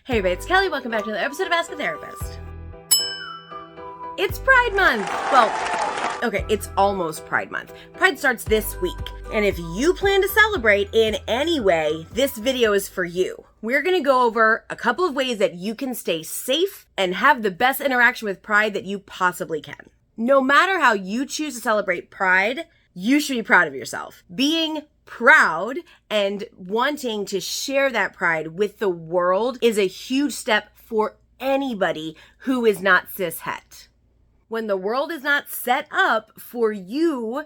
Hey everybody, it's Kelly. Welcome back to another episode of Ask a Therapist. It's Pride Month. Well, okay, it's almost Pride Month. Pride starts this week. And if you plan to celebrate in any way, this video is for you. We're going to go over a couple of ways that you can stay safe and have the best interaction with Pride that you possibly can. No matter how you choose to celebrate Pride, you should be proud of yourself. Being proud and wanting to share that pride with the world is a huge step for anybody who is not cis-het. When the world is not set up for you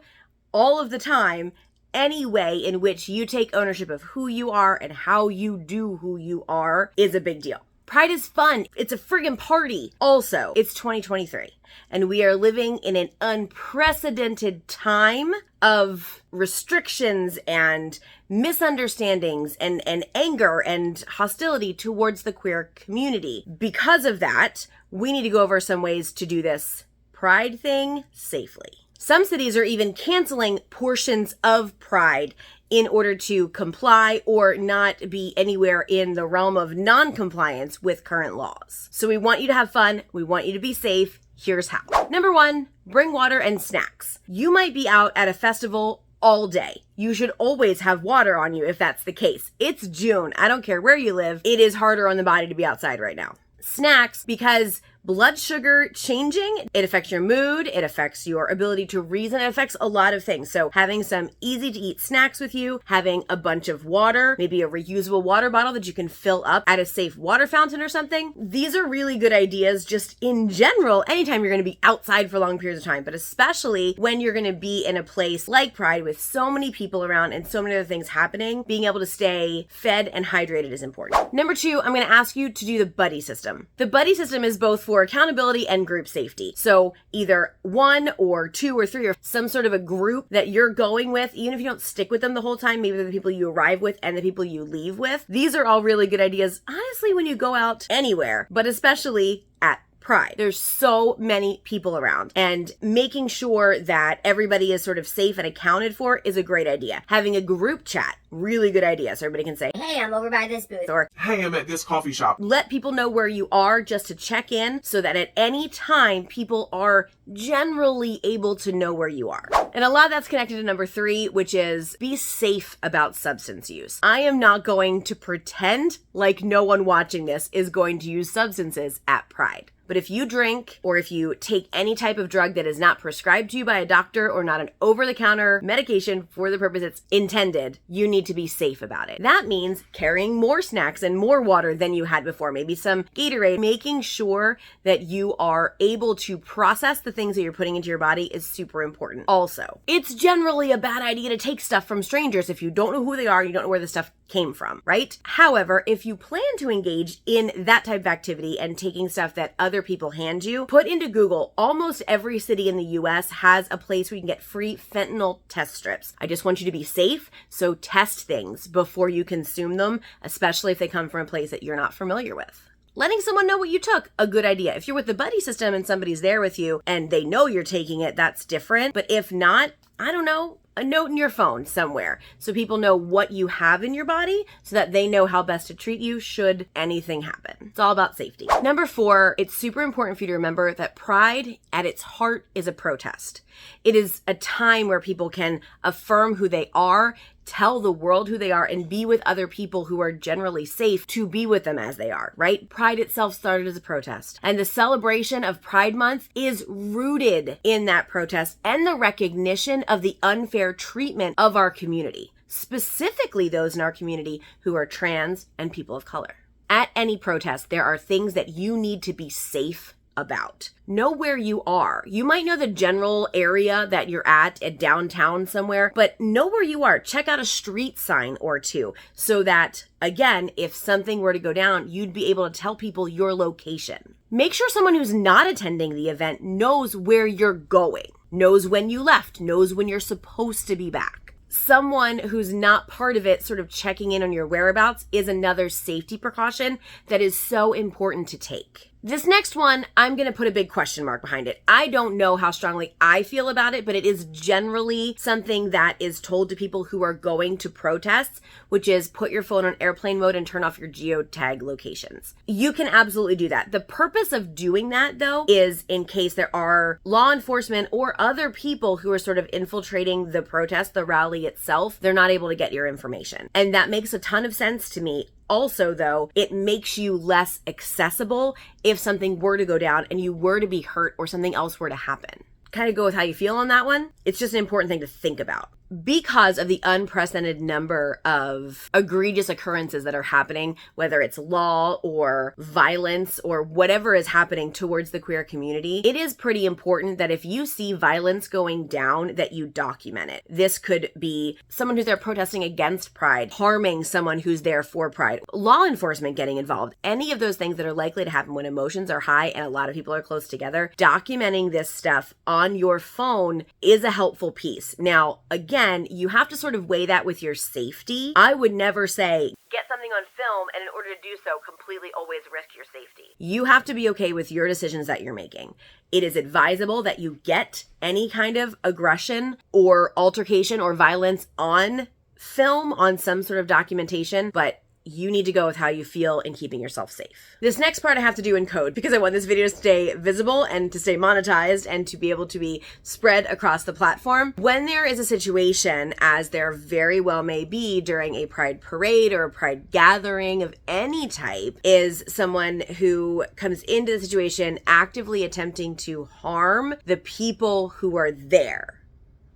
all of the time, any way in which you take ownership of who you are and how you do who you are is a big deal. Pride is fun. It's a friggin' party. Also, it's 2023, and we are living in an unprecedented time of restrictions and misunderstandings and anger and hostility towards the queer community. Because of that, we need to go over some ways to do this Pride thing safely. Some cities are even canceling portions of Pride in order to comply or not be anywhere in the realm of non-compliance with current laws. So we want you to have fun. We want you to be safe. Here's how. Number one, bring water and snacks. You might be out at a festival all day. You should always have water on you if that's the case. It's June. I don't care where you live. It is harder on the body to be outside right now. Snacks, because blood sugar changing, it affects your mood, it affects your ability to reason, it affects a lot of things. So having some easy to eat snacks with you, having a bunch of water, maybe a reusable water bottle that you can fill up at a safe water fountain or something. These are really good ideas just in general, anytime you're going to be outside for long periods of time, but especially when you're going to be in a place like Pride with so many people around and so many other things happening, being able to stay fed and hydrated is important. Number two, I'm going to ask you to do the buddy system. The buddy system is both for accountability and group safety. So either one or two or three or some sort of a group that you're going with, even if you don't stick with them the whole time, maybe they're the people you arrive with and the people you leave with. These are all really good ideas, honestly, when you go out anywhere, but especially at Pride. There's so many people around, and making sure that everybody is sort of safe and accounted for is a great idea. Having a group chat, really good idea. So everybody can say, hey, I'm over by this booth, or hey, I'm at this coffee shop. Let people know where you are just to check in so that at any time people are generally able to know where you are. And a lot of that's connected to number three, which is be safe about substance use. I am not going to pretend like no one watching this is going to use substances at Pride. But if you drink or if you take any type of drug that is not prescribed to you by a doctor or not an over-the-counter medication for the purpose it's intended, you need to be safe about it. That means carrying more snacks and more water than you had before, maybe some Gatorade. Making sure that you are able to process the things that you're putting into your body is super important. Also, it's generally a bad idea to take stuff from strangers if you don't know who they are, you don't know where the stuff came from, right? However, if you plan to engage in that type of activity and taking stuff that other people hand you, put into Google. Almost every city in the US has a place where you can get free fentanyl test strips. I just want you to be safe, so test things before you consume them, especially if they come from a place that you're not familiar with. Letting someone know what you took, a good idea. If you're with the buddy system and somebody's there with you and they know you're taking it, that's different. But if not, I don't know, a note in your phone somewhere so people know what you have in your body so that they know how best to treat you should anything happen. It's all about safety. Number four, it's super important for you to remember that Pride at its heart is a protest. It is a time where people can affirm who they are, tell the world who they are, and be with other people who are generally safe to be with them as they are, right? Pride itself started as a protest. And the celebration of Pride Month is rooted in that protest and the recognition of the unfair treatment of our community, specifically those in our community who are trans and people of color. At any protest, there are things that you need to be safe about. Know where you are. You might know the general area that you're at downtown somewhere, but know where you are. Check out a street sign or two so that, again, if something were to go down, you'd be able to tell people your location. Make sure someone who's not attending the event knows where you're going, knows when you left, knows when you're supposed to be back. Someone who's not part of it sort of checking in on your whereabouts is another safety precaution that is so important to take. This next one, I'm going to put a big question mark behind it. I don't know how strongly I feel about it, but it is generally something that is told to people who are going to protests, which is put your phone on airplane mode and turn off your geotag locations. You can absolutely do that. The purpose of doing that, though, is in case there are law enforcement or other people who are sort of infiltrating the protest, the rally itself, they're not able to get your information. And that makes a ton of sense to me. Also, though, it makes you less accessible if something were to go down and you were to be hurt or something else were to happen. Kind of go with how you feel on that one. It's just an important thing to think about. Because of the unprecedented number of egregious occurrences that are happening, whether it's law or violence or whatever is happening towards the queer community, it is pretty important that if you see violence going down, that you document it. This could be someone who's there protesting against Pride, harming someone who's there for Pride, law enforcement getting involved, any of those things that are likely to happen when emotions are high and a lot of people are close together. Documenting this stuff on your phone is a helpful piece. Now, again, you have to sort of weigh that with your safety. I would never say, get something on film, and in order to do so, completely always risk your safety. You have to be okay with your decisions that you're making. It is advisable that you get any kind of aggression or altercation or violence on film, on some sort of documentation, but you need to go with how you feel in keeping yourself safe. This next part I have to do in code because I want this video to stay visible and to stay monetized and to be able to be spread across the platform. When there is a situation, as there very well may be during a Pride parade or a Pride gathering of any type, is someone who comes into the situation actively attempting to harm the people who are there.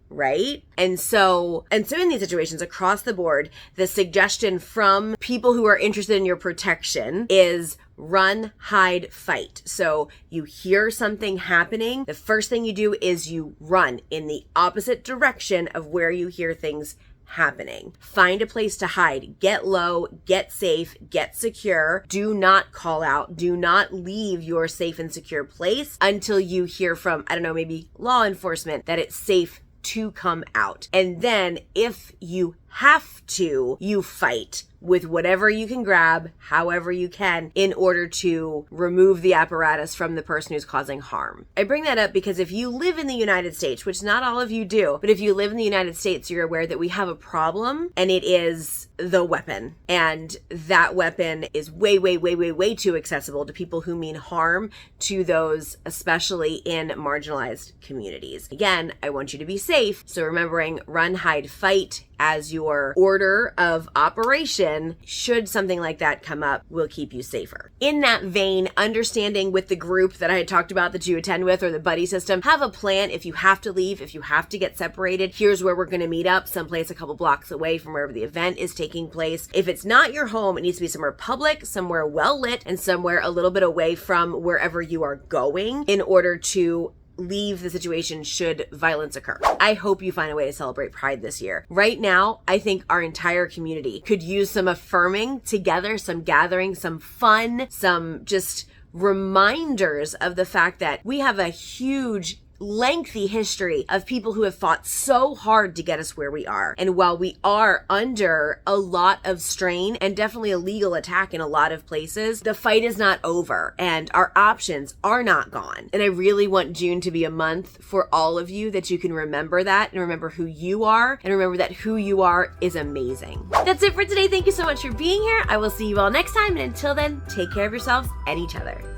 Right? And so in these situations across the board, the suggestion from people who are interested in your protection is run, hide, fight. So you hear something happening, the first thing you do is you run in the opposite direction of where you hear things happening. Find a place to hide, get low, get safe, get secure. Do not call out. Do not leave your safe and secure place until you hear from, I don't know, maybe law enforcement that it's safe to come out. And then if you have to, you fight with whatever you can grab, however you can, in order to remove the apparatus from the person who's causing harm. I bring that up because if you live in the United States, which not all of you do, but if you live in the United States, you're aware that we have a problem, and it is the weapon. And that weapon is way, way, way, way, way too accessible to people who mean harm to those, especially in marginalized communities. Again, I want you to be safe. So remembering run, hide, fight as your order of operation, should something like that come up, will keep you safer. In that vein, understanding with the group that I had talked about that you attend with, or the buddy system, have a plan. If you have to leave, if you have to get separated, here's where we're going to meet up, someplace a couple blocks away from wherever the event is taking place. If it's not your home, it needs to be somewhere public, somewhere well lit, and somewhere a little bit away from wherever you are going in order to leave the situation should violence occur. I hope you find a way to celebrate Pride this year. Right now, I think our entire community could use some affirming together, some gathering, some fun, some just reminders of the fact that we have a huge lengthy history of people who have fought so hard to get us where we are. And while we are under a lot of strain and definitely a legal attack in a lot of places, the fight is not over and our options are not gone. And I really want June to be a month for all of you that you can remember that and remember who you are and remember that who you are is amazing. That's it for today. Thank you so much for being here. I will see you all next time. And until then, take care of yourselves and each other.